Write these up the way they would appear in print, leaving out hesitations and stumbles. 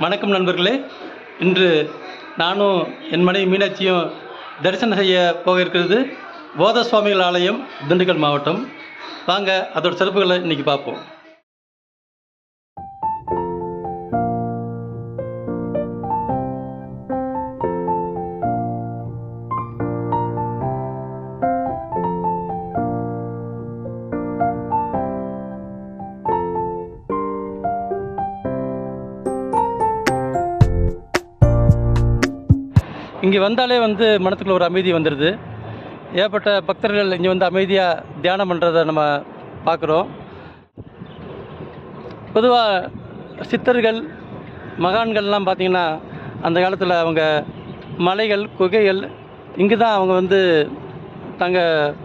வணக்கம் நண்பர்களே. இன்று நானும் என் மனைவி மீனாட்சியும் தரிசனம் செய்ய போக இருக்கிறது போத சுவாமிகள் ஆலயம், திண்டுக்கல் மாவட்டம். வாங்க அதோட சிறப்புகளை இன்றைக்கி பார்ப்போம். இங்கே வந்தாலே மனத்துக்குள்ள ஒரு அமைதி வந்துடுது. ஏற்பட்ட பக்தர்கள் இங்கே அமைதியாக தியானம் பண்ணுறதை நம்ம பார்க்குறோம். பொதுவாக சித்தர்கள் மகான்கள்லாம் பார்த்திங்கன்னா அந்த காலத்தில் அவங்க மலைகள் குகைகள் இங்கு தான் அவங்க தங்கள்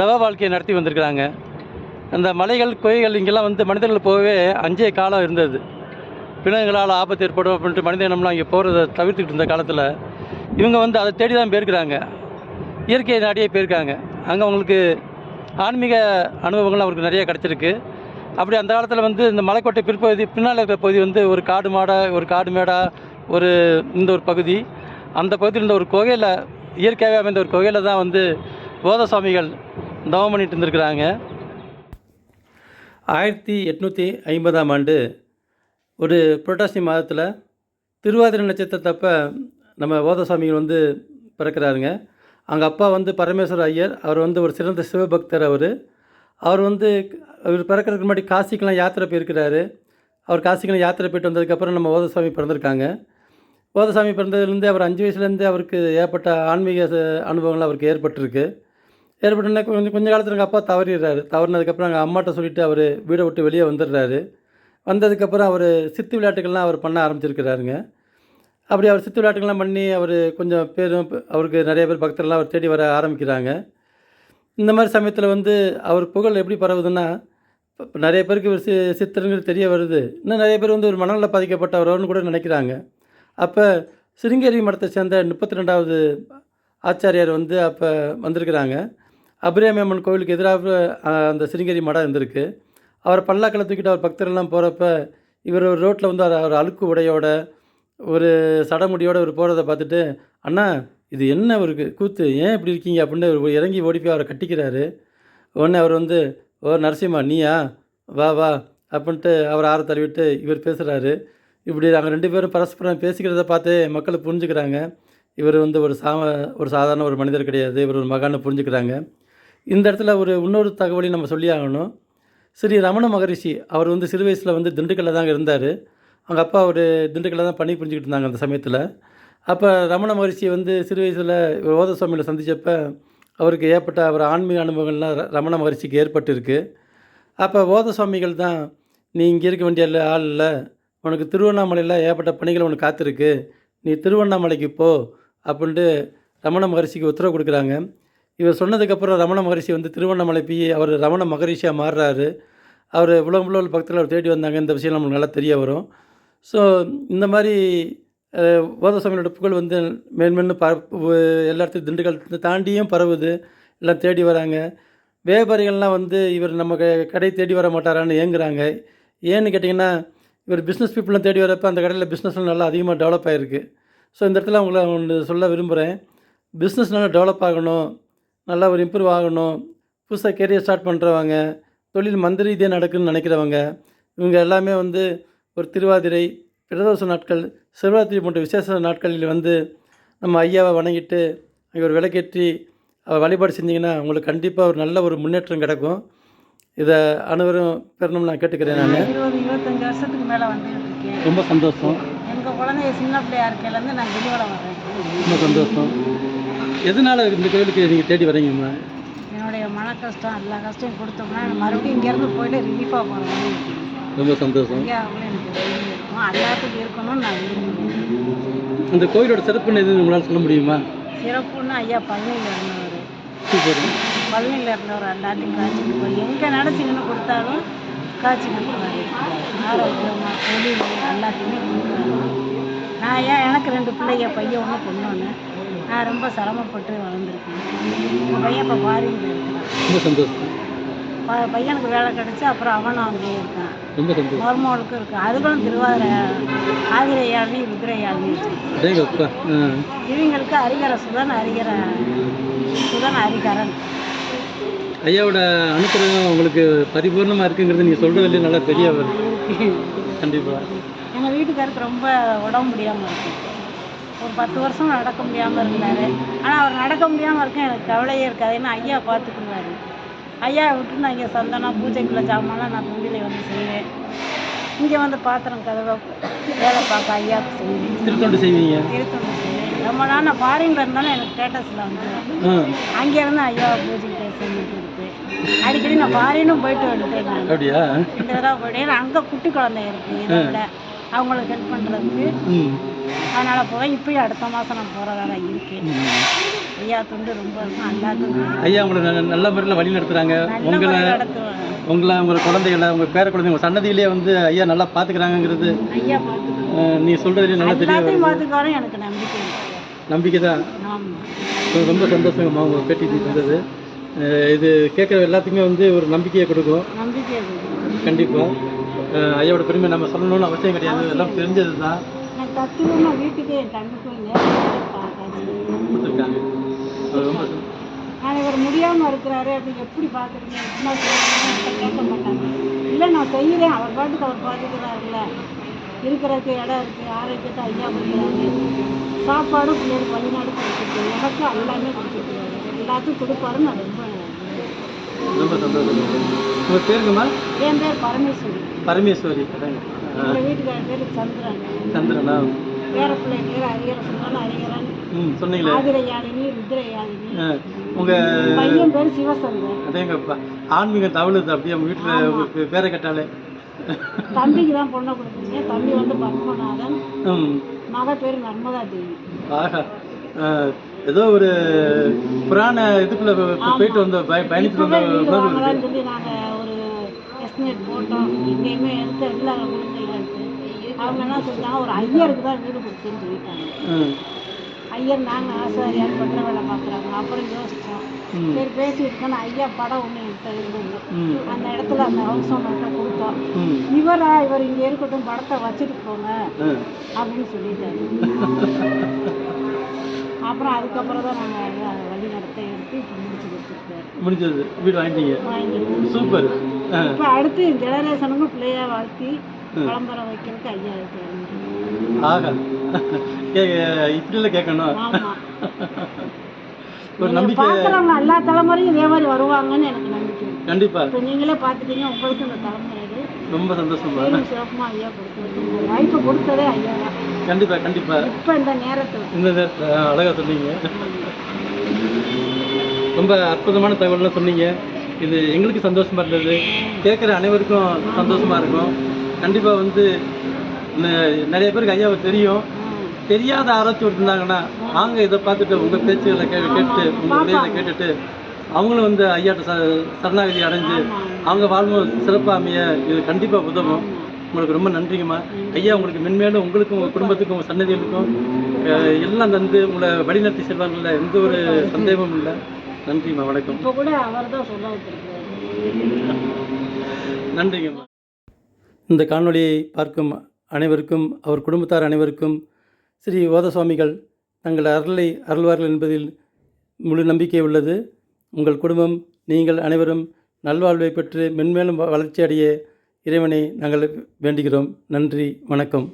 தவ வாழ்க்கையை நடத்தி வந்திருக்கிறாங்க. அந்த மலைகள் குகைகள் இங்கெல்லாம் மனிதர்கள் போகவே அஞ்சே காலம் இருந்தது. பிணங்களால் ஆபத்து ஏற்படும் அப்படின்ட்டு மனித இனம்லாம் இங்கே போகிறத தவிர்த்துக்கிட்டு இருந்த காலத்தில் இவங்க அதை தேடி தான் போயிருக்கிறாங்க. இயற்கை நாடியே போயிருக்காங்க. அங்கே அவங்களுக்கு ஆன்மீக அனுபவங்கள் அவருக்கு நிறைய கிடச்சிருக்கு. அப்படி அந்த காலத்தில் இந்த மலைக்கோட்டை பிற்பகுதி பின்னால் இருக்கிற பகுதி ஒரு காடு மேடாக ஒரு ஒரு பகுதி. அந்த பகுதியில் இருந்த ஒரு குகையில் இயற்கையாகவே அமைந்த ஒரு குகையில் தான் போத சுவாமிகள் தவம் பண்ணிட்டு இருந்திருக்கிறாங்க. 1850ஆம் ஆண்டு ஒரு புரட்டாசி மாதத்தில் திருவாதிரை நட்சத்திரத்தப்போ நம்ம போத சுவாமிகள் பிறக்கிறாருங்க. அவங்க அப்பா பரமேஸ்வர ஐயர். அவர் ஒரு சிறந்த சிவபக்தர். அவர் பிறக்கிறதுக்கு முன்னாடி காசிக்கெலாம் யாத்திரை போயிருக்கிறாரு. அவர் காசிக்கெலாம் யாத்திரை போயிட்டு வந்ததுக்கப்புறம் நம்ம போத சுவாமி பிறந்திருக்காங்க. போத சுவாமி பிறந்ததுலேருந்து அவர் 5 வயசுலேருந்தே அவருக்கு ஏற்பட்ட ஆன்மீக அனுபவங்கள் அவருக்கு ஏற்பட்டிருக்கு. ஏற்பட்டோன்னே கொஞ்சம் காலத்தில் எங்கள் அப்பா தவறிடுறாரு. தவறினதுக்கப்புறம் எங்கள் அம்மாட்ட சொல்லிவிட்டு அவர் வீடை விட்டு வெளியே வந்துடுறாரு. வந்ததுக்கப்புறம் அவர் சித்து விளையாட்டுகள்லாம் அவர் பண்ண ஆரம்பிச்சிருக்கிறாருங்க. அப்படி அவர் சித்து விளையாட்டுகள்லாம் பண்ணி அவர் கொஞ்சம் பேரும் அவருக்கு நிறைய பேர் பக்தர்லாம் அவர் தேடி வர ஆரம்பிக்கிறாங்க. இந்த மாதிரி சமயத்தில் அவர் புகழ் எப்படி பரவுதுன்னா, நிறைய பேருக்கு ஒரு சித்தருங்கிறது தெரிய வருது. இன்னும் நிறைய பேர் ஒரு மனநல பாதிக்கப்பட்டவர்னு கூட நினைக்கிறாங்க. அப்போ சிருங்கேரி மடத்தை சேர்ந்த 32வது ஆச்சாரியார் அப்போ வந்திருக்கிறாங்க. அபிராமி அம்மன் கோவிலுக்கு எதிராக அந்த சிருங்கேரி மடம் இருந்திருக்கு. அவர் பல்லாக்கில் தூக்கிட்டு அவர் பக்தர்கள்லாம் போகிறப்ப இவர் ஒரு ரோட்டில் அவர் அழுக்கு உடையோட ஒரு சடமுடியோடு அவர் போகிறத பார்த்துட்டு, அண்ணா இது என்ன ஒரு கூத்து, ஏன் இப்படி இருக்கீங்க அப்படின்னு இறங்கி ஓடி போய் அவரை கட்டிக்கிறாரு. உடனே அவர் ஓ நரசிம்மா நீயா, வா வா அப்படின்ட்டு அவர் ஆற தழுவிட்டு இவர் பேசுகிறாரு. இப்படி நாங்கள் 2 பேரும் பரஸ்பரம் பேசிக்கிறத பார்த்து மக்கள் புரிஞ்சுக்கிறாங்க. இவர் ஒரு சாதாரண ஒரு மனிதர் கிடையாது, இவர் ஒரு மகான்னு புரிஞ்சுக்கிறாங்க. இந்த இடத்துல இன்னொரு தகவலையும் நம்ம சொல்லி ஆகணும். ஸ்ரீ ரமண மகரிஷி அவர் சிறு வயசில் திண்டுக்கல்லில் தாங்க இருந்தார். அவங்க அப்பா ஒரு திண்டுக்கல்லில் தான் பணி புரிஞ்சுக்கிட்டு இருந்தாங்க அந்த சமயத்தில். அப்போ ரமண மகரிஷி சிறு வயசில் போத சுவாமியில் சந்தித்தப்ப அவருக்கு ஏற்பட்ட அவர் ஆன்மீக அனுபவங்கள்லாம் ரமண மகரிஷிக்கு ஏற்பட்டிருக்கு. அப்போ போத சுவாமிகள் தான், நீ இங்கே இருக்க வேண்டிய ஆள் இல்லை, உனக்கு திருவண்ணாமலையில் ஏற்பட்ட பணிகள் உனக்கு காத்திருக்கு, நீ திருவண்ணாமலைக்கு போ அப்படின்ட்டு ரமண மகரிஷிக்கு உத்தரவு கொடுக்குறாங்க. இவர் சொன்னதுக்கப்புறம் ரமண மகரிஷி திருவண்ணாமலை போய் அவர் ரமண மகரிஷியாக மாறுறாரு. அவர் உலகம் உள்ள பக்தர்கள் அவர் தேடி வந்தாங்க. இந்த விஷயம் நம்மளுக்கு நல்லா தெரிய வரும். ஸோ இந்த மாதிரி போத சுவாமியோட புகழ் மேன்மேலும் எல்லா இடத்துலையும் திண்டுக்கல் தாண்டியும் பரவுது. எல்லாம் தேடி வராங்க. வியாபாரிகள்லாம் இவர் நம்ம கடை தேடி வர மாட்டாரான்னு ஏங்குறாங்க. ஏன்னு கேட்டிங்கன்னா, இவர் பிஸ்னஸ் பீப்புளெலாம் தேடி வரப்போ அந்த கடையில் பிஸ்னஸ்லாம் நல்லா அதிகமாக டெவலப் ஆகிருக்கு. ஸோ இந்த இடத்துல அவங்கள ஒன்று சொல்ல விரும்புகிறேன். பிஸ்னஸ் நல்லா டெவலப் ஆகணும், நல்லா ஒரு இம்ப்ரூவ் ஆகணும், புதுசாக கெரியர் ஸ்டார்ட் பண்ணுறவங்க, தொழில் மந்த ரீதியாக நடக்குதுன்னு நினைக்கிறவங்க, இவங்க எல்லாமே ஒரு திருவாதிரை, பிரதோஷ நாட்கள், சிவராத்திரி போன்ற விசேஷ நாட்களில் நம்ம ஐயாவை வணங்கிட்டு அங்கே ஒரு விளக்கேற்றி வழிபாடு செஞ்சிங்கன்னா உங்களுக்கு கண்டிப்பாக ஒரு நல்ல ஒரு முன்னேற்றம் கிடைக்கும். இதை அனைவரும் பெறணும்னு நான் கேட்டுக்கிறேன். நான் 20-25 வருஷத்துக்கு மேலே வந்துருக்கேன். ரொம்ப சந்தோஷம். எங்கள் குழந்தைய சின்ன பிள்ளையா இருக்கையிலேருந்து நான் கிரிவலம் வரேன். ரொம்ப சந்தோஷம். எதனால் இந்த கோயிலுக்கு நீங்கள் தேடி வரீங்கம்மா? என்னுடைய மன கஷ்டம் எல்லா கஷ்டம் கொடுத்தோம்னா மறுபடியும் இங்கேருந்து போயிட்டு ரிலீஃபாக போகிறேன். ரொம்ப சந்தோஷம். ஐயாவுக்குள்ள எனக்கு இருக்கும், எல்லாத்துக்கும் இருக்கணும்னு நான் விரும்புகிறேன். அந்த கோயிலோட சிறப்புன்னு எதுவும் உங்களால் சொல்ல முடியுமா? சிறப்புன்னா ஐயா பழனியில் இருந்தவர். பழனியில் இருந்தவர் எல்லாத்தையும் காட்சி கொடுப்பார். எங்கே நினச்சிங்கன்னு கொடுத்தாலும் காட்சி கொடுக்குறாரு. ஆரோக்கியமாக தொழில் எல்லாத்தையுமே கொடுக்குறாரு. நான் எனக்கு 2 பிள்ளைங்க, பையன் ஒன்று பொண்ணு ஒன்று. நான் ரொம்ப சிரமப்பட்டு வளர்ந்துருக்கேன். என் பையன் இப்போ ஃபாரினில் இருக்கிறான். ரொம்ப சந்தோஷம். பையனுக்கு வேலை கிடச்சி அப்புறம் அவனும் அங்கேயே இருக்கான். ரொம்ப சந்தோஷம். மருமகளுக்கும் இருக்கு. அதுகளும் திருவாதிரை ஆதிரையாளி ருத்ரையாளி வச்சுருக்கு. டேங்கப்பா. இவங்களுக்கு சுதன் ஹரிகரன். ஐயாவோட அனுப்புறம் உங்களுக்கு பரிபூர்ணமாக இருக்குங்கிறது நீங்கள் சொல்கிறதுலேயே நல்லா தெரிய வருது. கண்டிப்பாக. எங்கள் வீட்டுக்காருக்கு ரொம்ப உடம்பு முடியாமல் இருக்கு. ஒரு 10 வருஷம் நடக்க முடியாமல் இருந்தார். ஆனால் அவர் நடக்க முடியாமல் இருக்க எனக்கு கவலையே இருக்காது. ஏன்னா ஐயா பார்த்துக்குருவாரு. ஐயா விட்டு நான் இங்கே சந்தனம் பூஜைக்குள்ள ஜாமான்லாம் நான் துண்டிலே வந்து செய்வேன். இங்கே வந்து பாத்திரம் கதவை வேலை பார்க்க ஐயாவுக்கு செய்வேன். திருத்தொண்டு செய்வீங்க? திருத்தொண்டு செய்வேன். ரொம்ப நாள் நான் ஃபாரினில் இருந்தாலும் எனக்கு ஸ்டேட்டஸில் வந்து அங்கேருந்து ஐயா பூஜைக்கு செஞ்சுட்டு இருக்கு. அடிக்கடி நான் ஃபாரினும் போயிட்டு வந்துட்டேன். நான் அப்படியா? 2 தடவை போயிட்டேன். அங்கே குட்டி குழந்தை இருக்குது இதில் அவங்களுக்கு ஹெல்ப் பண்ணுறதுக்கு. அதனால் போவேன். இப்பயும் அடுத்த மாதம் நான் போகிற வேலை இருக்கு. ஐயா தொண்டு ரொம்ப எல்லாத்துக்கும். ஐயா உங்களை நல்ல முறையில் வழி நடத்துகிறாங்க. உங்களை குழந்தைகளை உங்கள் பேர குழந்தைங்க உங்கள் சன்னதியிலே வந்து ஐயா நல்லா பார்த்துக்கிறாங்கிறது ஐயா பார்த்துக்கிறேன். நீங்கள் சொல்கிறதுலேயே நல்லா தெரியும். பார்த்துக்காரும் எனக்கு நம்பிக்கை. நம்பிக்கை தான். ஆமாம். ரொம்ப சந்தோஷங்கம்மா உங்கள் பேட்டி இருந்தது. இது கேட்குற எல்லாத்துக்குமே வந்து ஒரு நம்பிக்கையை கொடுக்கும். நம்பிக்கை கண்டிப்பாக. ஐயாவோட பெருமை நம்ம சொல்லணும்னு அவசியம் கிடையாது. எல்லாம் தெரிஞ்சது தான். நான் தத்துவமாக வீட்டுக்கு என் கண்ணுக்கு கொடுத்துருக்காங்க. ரொம்ப நான் இவர் முடியாமல் இருக்கிறாரு அப்படின்னு எப்படி பார்க்குறீங்க என்ன சொல்லுங்க கேட்க மாட்டாங்க. இல்லை நான் செய்கிறேன். அவர் பாட்டுக்கு அவர் பார்த்துக்கிறாருல்ல. இருக்கிறதுக்கு இடம் இருக்குது. ஆரோக்கியத்தை ஐயா கொடுக்குறாங்க. சாப்பாடு பிள்ளைகளுக்கு வழிநாடு கொடுத்துருக்கு. எனக்கு எல்லாமே கொடுத்துருக்காரு. எல்லாத்துக்கும் கொடுப்பாருன்னு நான் ரொம்ப சந்தோஷம். உங்கள் பேருங்கம்மா? என் பேர் பரமேஸ்வரி. பரமேஸ்வரி. எங்கள் வீட்டுக்காரர் பேர் சந்திரன். சந்திரனா? பேர பிள்ளை பேர் ஹரிகரன். சொன்னாலும் ஹரிகரன். சொன்னீங்களே. ஆதிரையாளினி ருத்ரையாளினி. உங்கள் பையன் பேர் சிவசந்தர். அதேங்கப்பா. ஆன்மீகம் தவழுது அப்படியே உங்கள் வீட்டில் உங்களுக்கு பேரை கேட்டாலே. தம்பிக்கு தான் பொண்ணை கொடுத்தீங்க. தம்பி வந்து பத்மநாதன். மக பேர் நர்மதா தேவி. ஆஹா. ஏதோ ஒரு புராண இதுக்குள்ள போயிட்டு வந்த பயணித்து வந்த சொல்லி நாங்கள் ஒரு எஸ்டிமேட் போட்டோம். எங்கேயுமே எடுத்து எல்லா குழந்தைகள் இருக்குது. அவங்க என்ன சொல்லிட்டாங்க, ஒரு ஐயருக்கு தான் வீடு கொடுத்துன்னு சொல்லிட்டாங்க. ஐயர் நாங்கள் ஆசாரியார் பற்ற வேலை பார்க்குறாங்க. அப்புறம் யோசித்தோம். சரி பேசியிருக்கோன்னு ஐயா படம் ஒன்று இருந்தது. அந்த இடத்துல அந்த ஹவுஸ் ஓனர்கிட்ட கொடுத்தோம். இவர் இங்கே இருக்கட்டும், படத்தை வச்சுட்டு போங்க அப்படின்னு சொல்லிட்டாரு. அப்புறம் அதுக்கப்புறம் தான் நாங்கள் வழி நடத்த எடுத்து இப்போ முடிச்சு கொடுத்துருக்காரு. முடிஞ்சது. வீடு வாங்கிட்டீங்க. சூப்பர். இப்போ அடுத்து ஜெனரேஷனுக்கும் பிள்ளையாக வாழ்த்தி விளம்பரம் வைக்கிறதுக்கு ஐயா இருக்காரு. ஆகா. இப்படிலாம் கேட்கணும். ஆமாம். ஒரு நம்பிக்கை. பார்க்குறவங்க எல்லா தலைமுறையும் இதே மாதிரி வருவாங்கன்னு எனக்கு நம்பிக்கை. கண்டிப்பாக. இப்போ நீங்களே பார்த்துட்டீங்க. உங்களுக்கு இந்த தலைமுறை ரொம்ப சந்தோஷமா சிறப்புமா ஐயா கொடுத்து வாய்ப்பு கொடுத்ததே ஐயா தான். கண்டிப்பாக. இப்போ இந்த நேரத்தில் அழகாக சொன்னீங்க. ரொம்ப அற்புதமான தகவல்லாம் சொன்னீங்க. இது எங்களுக்கு சந்தோஷமாக இருந்தது. கேட்குற அனைவருக்கும் சந்தோஷமாக இருக்கும். கண்டிப்பாக வந்து நிறைய பேருக்கு ஐயாவை தெரியும். தெரியாத ஆராய்ச்சி இருந்தாங்கன்னா வாங்க இதை பார்த்துட்டு உங்கள் பேச்சுகளை கேட்டு உங்கள் உரையை கேட்டுட்டு அவங்களும் வந்து ஐயாட்ட சரணாகதி அடைஞ்சு அவங்க வாழ்வு சிறப்பாக அமைய இது கண்டிப்பாக உதவும். உங்களுக்கு ரொம்ப நன்றிங்கம்மா. ஐயா உங்களுக்கு மென்மேலும் உங்களுக்கும் உங்கள் குடும்பத்துக்கும் உங்கள் சன்னதிகளுக்கும் எல்லாம் தந்து உங்களை வழிநடத்தி செல்வாங்கல்ல, எந்த ஒரு சந்தேகமும் இல்லை. நன்றிம்மா. வணக்கம். இப்போ கூட அவர் தான் சொல்ல வச்சிருக்காரு. நன்றிங்கம்மா. இந்த காணொளியை பார்க்கும் அனைவருக்கும் அவர் குடும்பத்தார் அனைவருக்கும் ஸ்ரீ ஓதசுவாமிகள் தங்கள் அருளை அருள்வார்கள் என்பதில் முழு நம்பிக்கை உள்ளது. உங்கள் குடும்பம் நீங்கள் அனைவரும் நல்வாழ்வை பெற்று மென்மேலும் வளர்ச்சி அடைய இறைவனை நாங்கள் வேண்டுகிறோம். நன்றி. வணக்கம்.